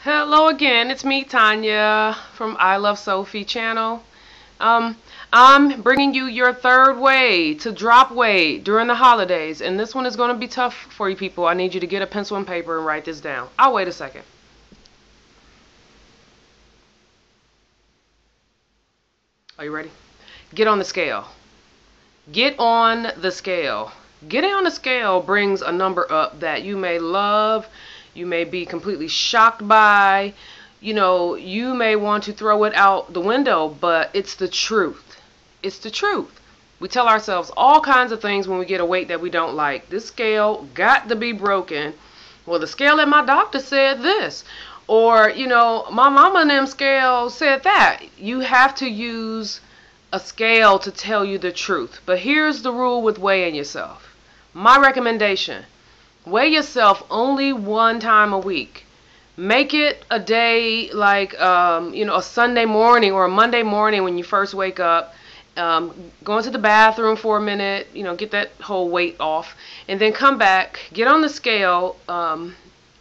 Hello again, it's me, Tanya, from I Love Sophie channel. I'm bringing you your third way to drop weight during the holidays, and this one is going to be tough for you people. I need you to get a pencil and paper and write this down. I'll wait a second. Are you ready? Get on the scale. Get on the scale. Getting on the scale brings a number up that you may love, you may be completely shocked by, you may want to throw it out the window, but it's the truth. It's the truth. We tell ourselves all kinds of things when we get a weight that we don't like. This scale got to be broken. Well, the scale at my doctor said this. Or, my mama and them scale said that. You have to use a scale to tell you the truth. But here's the rule with weighing yourself. My recommendation, weigh yourself only one time a week. Make it a day like, a Sunday morning or a Monday morning when you first wake up. Go into the bathroom for a minute, get that whole weight off. And then come back, get on the scale,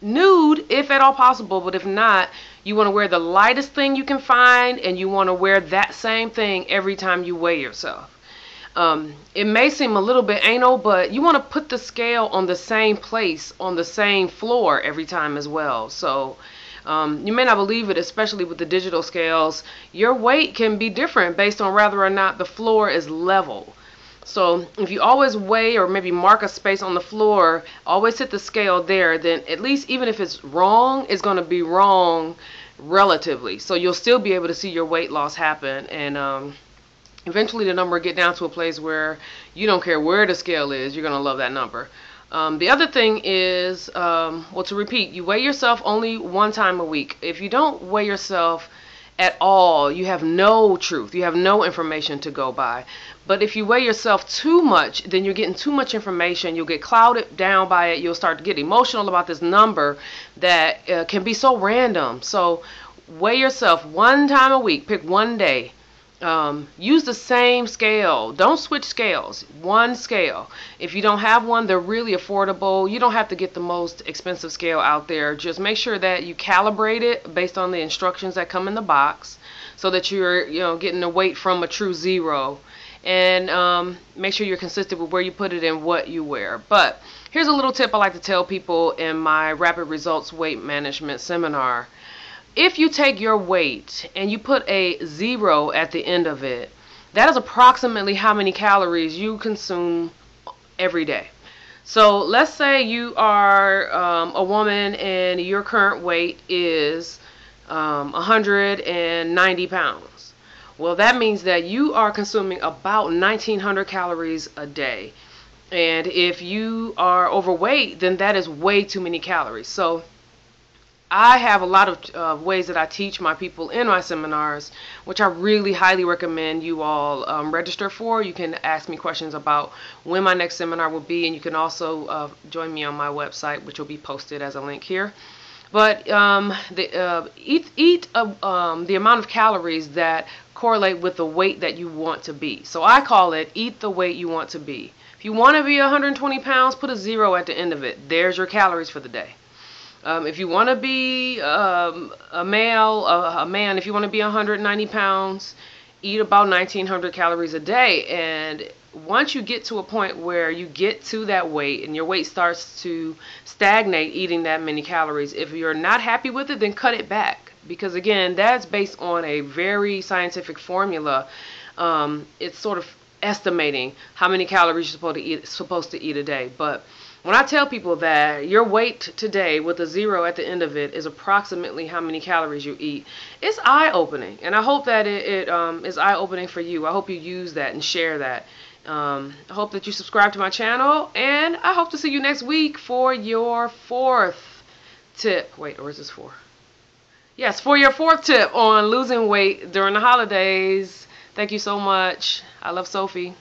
nude if at all possible. But if not, you want to wear the lightest thing you can find, and you want to wear that same thing every time you weigh yourself. It may seem a little bit anal, but you want to put the scale on the same place, on the same floor every time as well. So you may not believe it, especially with the digital scales. Your weight can be different based on whether or not the floor is level. So if you always weigh or maybe mark a space on the floor, always hit the scale there, then at least even if it's wrong, it's going to be wrong relatively. So you'll still be able to see your weight loss happen, and eventually the number will get down to a place where you don't care where the scale is, you're going to love that number. The other thing is, to repeat, you weigh yourself only one time a week. If you don't weigh yourself at all, you have no truth, you have no information to go by. But if you weigh yourself too much, then you're getting too much information. You'll get clouded down by it. You'll start to get emotional about this number that can be so random. So weigh yourself one time a week. Pick one day. Use the same scale. Don't switch scales. One scale. If you don't have one, they're really affordable. You don't have to get the most expensive scale out there. Just make sure that you calibrate it based on the instructions that come in the box, so that you're getting the weight from a true zero. And make sure you're consistent with where you put it and what you wear. But here's a little tip I like to tell people in my Rapid Results Weight Management Seminar. If you take your weight and you put a 0 at the end of it, that is approximately how many calories you consume every day. So let's say you are a woman and your current weight is 190 pounds. Well, that means that you are consuming about 1,900 calories a day. And if you are overweight, then that is way too many calories. So I have a lot of ways that I teach my people in my seminars, which I really highly recommend you all register for. You can ask me questions about when my next seminar will be, and you can also join me on my website, which will be posted as a link here. But eat the amount of calories that correlate with the weight that you want to be. So I call it eat the weight you want to be. If you want to be 120 pounds, put a 0 at the end of it. There's your calories for the day. If you want to be a man, if you want to be 190 pounds, eat about 1,900 calories a day. And once you get to a point where you get to that weight and your weight starts to stagnate eating that many calories, if you're not happy with it, then cut it back. Because again, that's based on a very scientific formula. It's sort of estimating how many calories you're supposed to eat a day. But when I tell people that your weight today with a 0 at the end of it is approximately how many calories you eat, it's eye-opening. And I hope that it is eye-opening for you. I hope you use that and share that. I hope that you subscribe to my channel, and I hope to see you next week for your fourth tip. Wait, or is this 4? Yes, for your fourth tip on losing weight during the holidays. Thank you so much. I love Sophie.